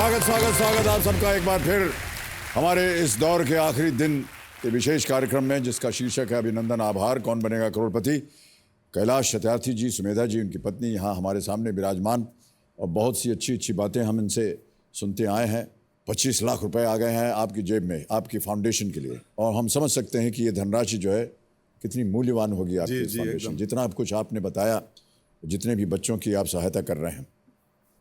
स्वागत स्वागत स्वागत आप सबका एक बार फिर हमारे इस दौर के आखिरी दिन के विशेष कार्यक्रम में, जिसका शीर्षक है अभिनंदन आभार, कौन बनेगा करोड़पति। कैलाश सत्यार्थी जी, सुमेधा जी, उनकी पत्नी यहाँ हमारे सामने विराजमान, और बहुत सी अच्छी अच्छी बातें हम इनसे सुनते आए हैं। 25 लाख रुपए आ गए हैं आपकी जेब में, आपकी फाउंडेशन के लिए, और हम समझ सकते हैं कि ये धनराशि जो है कितनी मूल्यवान होगी आपकी इस फाउंडेशन। जितना आप कुछ आपने बताया, जितने भी बच्चों की आप सहायता कर रहे हैं।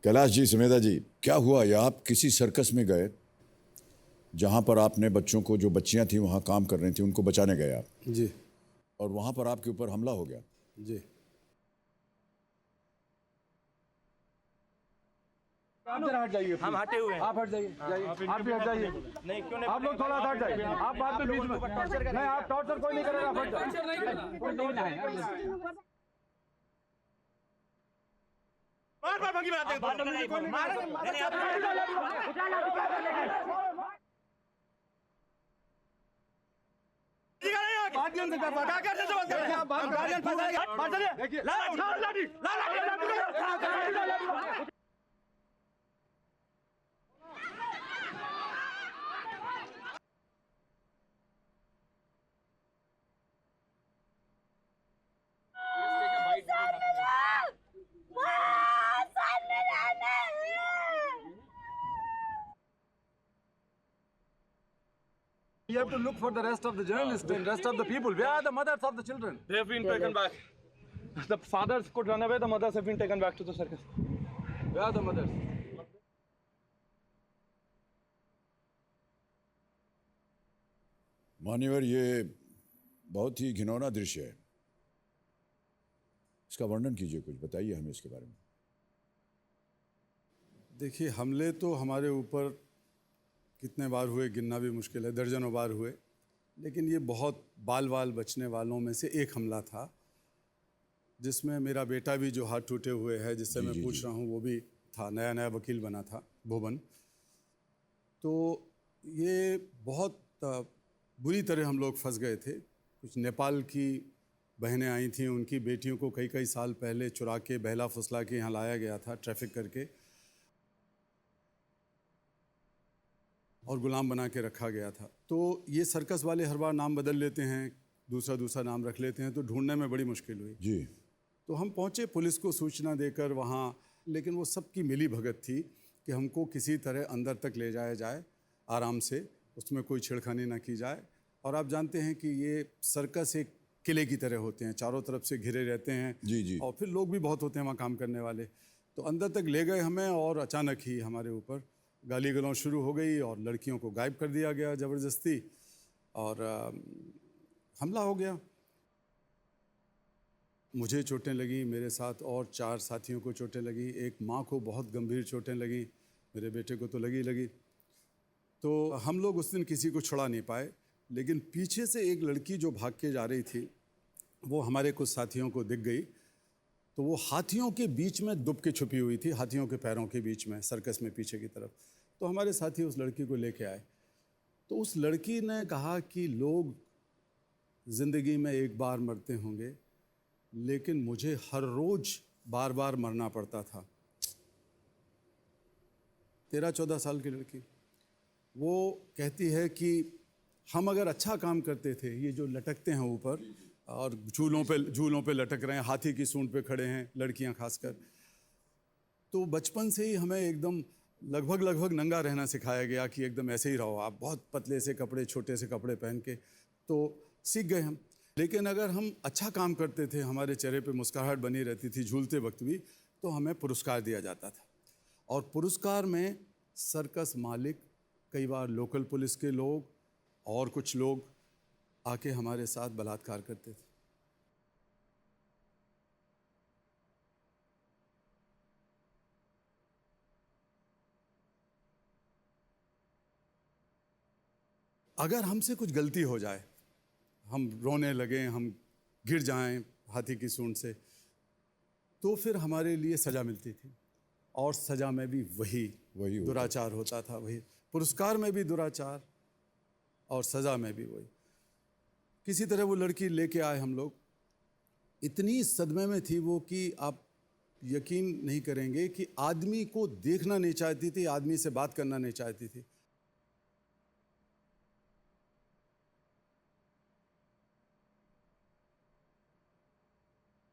कैलाश जी, सुमेधा जी, क्या हुआ? या आप किसी सर्कस में गए जहाँ पर आपने बच्चों को, जो बच्चियाँ थी वहाँ काम कर रही थी, उनको बचाने गए आप जी, और वहाँ पर आपके ऊपर हमला हो गया? जी। आप जरा हट जाइए। हम हटे हुए हैं। आप हट जाइए, जाइए। आप भी हट जाइए। नहीं, क्यों नहीं? आप लोग थोड़ा सा हट जाइए। आप बात में बीच में नहीं, आप टॉर्चर कोई नहीं करेगा। आप हट जाइए। मार भंगी बनाते हैं। गार्जियन से बात कर सकते हैं। आप बात गार्जियन फंसाएगा। देखिए, लाठी। You have to look for the rest of the journalists and rest of the people. Where are the mothers of the children? They have been taken back. The fathers could run away. The mothers have been taken back to the circus. Where are the mothers? मान्यवर, ये बहुत ही घिनौना दृश्य है। इसका वर्णन कीजिए, कुछ बताइए हमें इसके बारे में। देखिए, हमले तो हमारे ऊपर कितने बार हुए गिनना भी मुश्किल है, दर्जनों बार हुए, लेकिन ये बहुत बाल बचने वालों में से एक हमला था, जिसमें मेरा बेटा भी जो हाथ टूटे हुए है, जिससे मैं पूछ रहा हूँ, वो भी था। नया वकील बना था, भुवन। तो ये बहुत बुरी तरह हम लोग फंस गए थे। कुछ नेपाल की बहनें आई थीं, उनकी बेटियों को कई साल पहले चुरा के, बहला फुसला के यहाँ लाया गया था, ट्रैफिक करके, और गुलाम बना के रखा गया था। तो ये सर्कस वाले हर बार नाम बदल लेते हैं, दूसरा नाम रख लेते हैं, तो ढूंढने में बड़ी मुश्किल हुई जी। तो हम पहुँचे पुलिस को सूचना देकर वहाँ, लेकिन वो सबकी मिली भगत थी कि हमको किसी तरह अंदर तक ले जाया जाए आराम से, उसमें कोई छेड़खानी ना की जाए। और आप जानते हैं कि ये सर्कस एक किले की तरह होते हैं, चारों तरफ से घिरे रहते हैं। जी। और फिर लोग भी बहुत होते हैं वहाँ काम करने वाले। तो अंदर तक ले गए हमें, और अचानक ही हमारे ऊपर गाली गलौज शुरू हो गई और लड़कियों को गायब कर दिया गया ज़बरदस्ती, और हमला हो गया। मुझे चोटें लगी, मेरे साथ और 4 साथियों को चोटें लगी, एक माँ को बहुत गंभीर चोटें लगी, मेरे बेटे को तो लगी। तो हम लोग उस दिन किसी को छुड़ा नहीं पाए, लेकिन पीछे से एक लड़की जो भाग के जा रही थी, वो हमारे कुछ साथियों को दिख गई। तो वो हाथियों के बीच में दुब के छुपी हुई थी, हाथियों के पैरों के बीच में, सर्कस में पीछे की तरफ। तो हमारे साथी उस लड़की को लेके आए। तो उस लड़की ने कहा कि लोग ज़िंदगी में एक बार मरते होंगे, लेकिन मुझे हर रोज़ बार मरना पड़ता था। 13-14 साल की लड़की, वो कहती है कि हम अगर अच्छा काम करते थे, ये जो लटकते हैं ऊपर और झूलों पे लटक रहे हैं, हाथी की सूंड पे खड़े हैं लड़कियां खासकर, तो बचपन से ही हमें एकदम लगभग नंगा रहना सिखाया गया कि एकदम ऐसे ही रहो आप, बहुत पतले से कपड़े, छोटे से कपड़े पहन के, तो सीख गए हम। लेकिन अगर हम अच्छा काम करते थे, हमारे चेहरे पे मुस्कुराहट बनी रहती थी झूलते वक्त भी, तो हमें पुरस्कार दिया जाता था। और पुरस्कार में सर्कस मालिक, कई बार लोकल पुलिस के लोग और कुछ लोग आके हमारे साथ बलात्कार करते थे। अगर हमसे कुछ गलती हो जाए, हम रोने लगें, हम गिर जाएं हाथी की सूंड से, तो फिर हमारे लिए सज़ा मिलती थी। और सज़ा में भी वही दुराचार होता था, वही पुरस्कार में भी दुराचार और सज़ा में भी वही। किसी तरह वो लड़की लेके आए हम लोग। इतनी सदमे में थी वो कि आप यकीन नहीं करेंगे कि आदमी को देखना नहीं चाहती थी, आदमी से बात करना नहीं चाहती थी।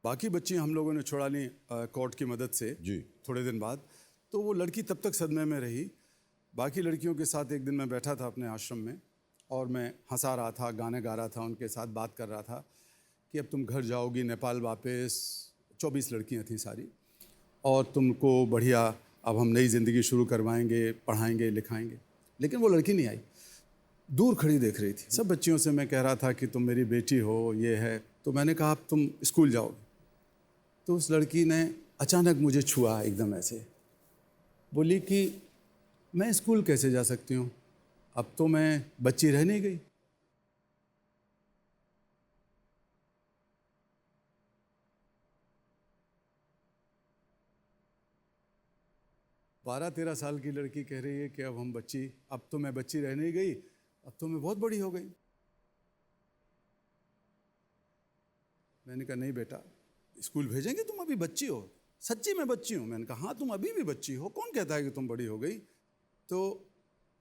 बाकी बच्ची हम लोगों ने छुड़ा ली कोर्ट की मदद से जी। थोड़े दिन बाद। तो वो लड़की तब तक सदमे में रही। बाकी लड़कियों के साथ एक दिन मैं बैठा था अपने आश्रम में और मैं हंसा रहा था, गाने गा रहा था, उनके साथ बात कर रहा था कि अब तुम घर जाओगी नेपाल वापस। 24 लड़कियां थीं सारी, और तुमको बढ़िया अब हम नई ज़िंदगी शुरू करवाएंगे, पढ़ाएंगे, लिखाएंगे। लेकिन वो लड़की नहीं आई, दूर खड़ी देख रही थी। सब बच्चियों से मैं कह रहा था कि तुम मेरी बेटी हो, ये है। तो मैंने कहा अब तुम स्कूल जाओगे। तो उस लड़की ने अचानक मुझे छुआ एकदम ऐसे, बोली कि मैं स्कूल कैसे जा सकती हूँ, अब तो मैं बच्ची रह नहीं गई। बारह 13 साल की लड़की कह रही है कि अब हम बच्ची, अब तो मैं बच्ची रह नहीं गई, अब तो मैं बहुत बड़ी हो गई। मैंने कहा नहीं बेटा, स्कूल भेजेंगे, तुम अभी बच्ची हो। सच्ची मैं बच्ची हूँ। मैंने कहा हाँ तुम अभी भी बच्ची हो, कौन कहता है कि तुम बड़ी हो गई। तो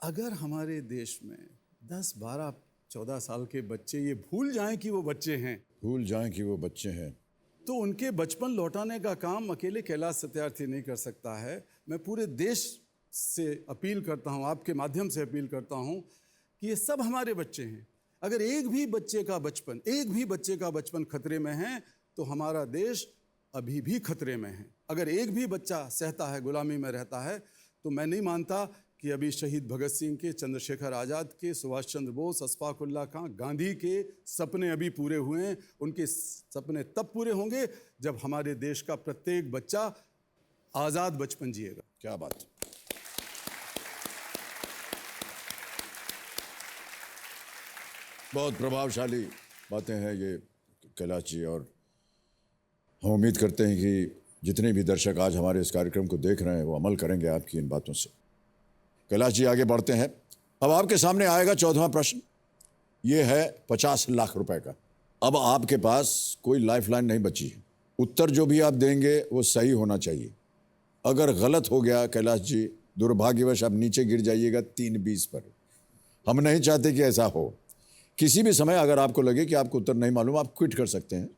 अगर हमारे देश में 10, 12, 14 साल के बच्चे ये भूल जाएं कि वो बच्चे हैं, भूल जाएं कि वो बच्चे हैं, तो उनके बचपन लौटाने का काम अकेले कैलाश सत्यार्थी नहीं कर सकता है। मैं पूरे देश से अपील करता हूँ, आपके माध्यम से अपील करता हूँ कि ये सब हमारे बच्चे हैं। अगर एक भी बच्चे का बचपन खतरे में है तो हमारा देश अभी भी खतरे में है। अगर एक भी बच्चा सहता है, गुलामी में रहता है, तो मैं नहीं मानता कि अभी शहीद भगत सिंह के, चंद्रशेखर आज़ाद के, सुभाष चंद्र बोस, अशफाक उल्लाह खां, गांधी के सपने अभी पूरे हुए हैं। उनके सपने तब पूरे होंगे जब हमारे देश का प्रत्येक बच्चा आज़ाद बचपन जिएगा। क्या बात। बहुत प्रभावशाली बातें हैं ये कैलाश जी, और हम उम्मीद करते हैं कि जितने भी दर्शक आज हमारे इस कार्यक्रम को देख रहे हैं वो अमल करेंगे आपकी इन बातों से। कैलाश जी आगे बढ़ते हैं। अब आपके सामने आएगा 14वां प्रश्न। ये है 50 लाख रुपए का। अब आपके पास कोई लाइफलाइन नहीं बची है। उत्तर जो भी आप देंगे वो सही होना चाहिए। अगर गलत हो गया कैलाश जी, दुर्भाग्यवश आप नीचे गिर जाइएगा 3-20 पर। हम नहीं चाहते कि ऐसा हो। किसी भी समय अगर आपको लगे कि आपको उत्तर नहीं मालूम, आप क्विट कर सकते हैं।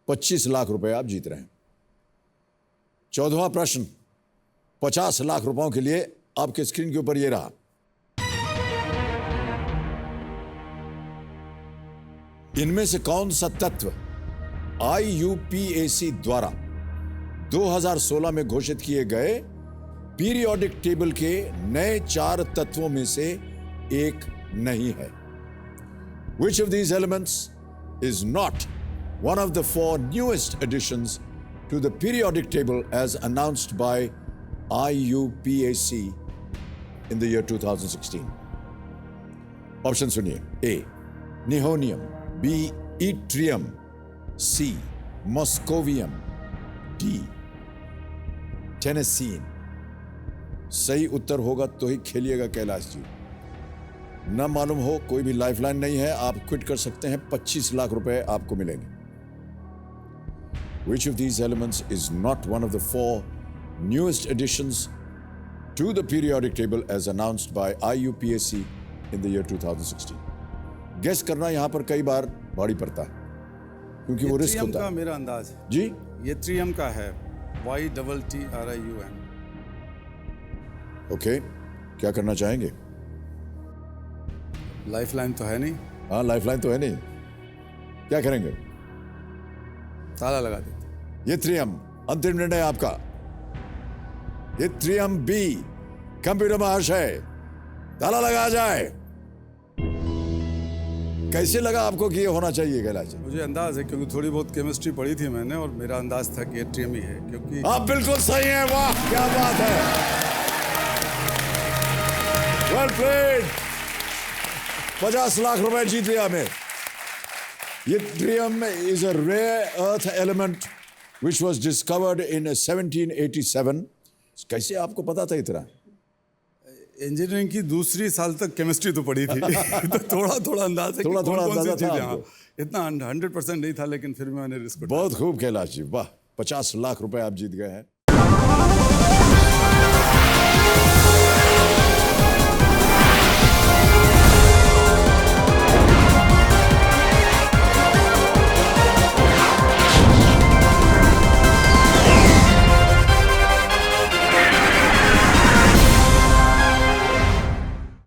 25 लाख रुपए आप जीत रहे हैं। 14वां प्रश्न 50 लाख रुपयों के लिए आपके स्क्रीन के ऊपर ये रहा। इनमें से कौन सा तत्व IUPAC द्वारा 2016 में घोषित किए गए पीरियोडिक टेबल के नए 4 तत्वों में से एक नहीं है? Which of these elements is not one of the 4 newest additions to the periodic table as announced by IUPAC in the year 2016? Option सुनिए। A. Nihonium, B. Yttrium, C. Moscovium, D. Tennessine। सही उत्तर होगा तो ही खेलिएगा कैलाश जी। न मालूम हो, कोई भी lifeline नहीं है, आप क्विट कर सकते हैं। 25 लाख रुपए आपको मिलेंगे। Which of these elements is not one of the 4 newest additions to the periodic table as announced by IUPAC in the year 2016? Guess करना यहां पर कई बार भारी पड़ता है क्योंकि वो रिस्क होता का है। मेरा अंदाज है जी, ये ट्रियम का है, YTTRIUM। ओके, क्या करना चाहेंगे? लाइफलाइन तो है नहीं, हाँ, लाइफलाइन तो है नहीं, क्या करेंगे? ताला लगा देते। ये त्रियम अंतिम निर्णय आपका। ये त्रियम बी। कंप्यूटर महाशय, ताला लगा जाए। कैसे लगा आपको कि ये होना चाहिए कैलाश जी? मुझे अंदाज है क्योंकि थोड़ी बहुत केमिस्ट्री पढ़ी थी मैंने, और मेरा अंदाज था कि ये ट्रियम ही है, क्योंकि आप बिल्कुल सही हैं। वाह, क्या बात है। Well played. 50 लाख रुपए जीत लिया हमें। ये yttrium is a rare earth element which was discovered in 1787। कैसे आपको पता था इतना? इंजीनियरिंग की दूसरी साल तक केमिस्ट्री तो पढ़ी थी तो थोड़ा थोड़ा अंदाज है, थोड़ा कि कौन-कौन सी अंदाजा था चीजें, आपको। हाँ। इतना 100% नहीं था, लेकिन फिर मैंने रिस्क उठाया। बहुत खूब कैलाश जी, वाह। 50 लाख रुपए आप जीत गए हैं।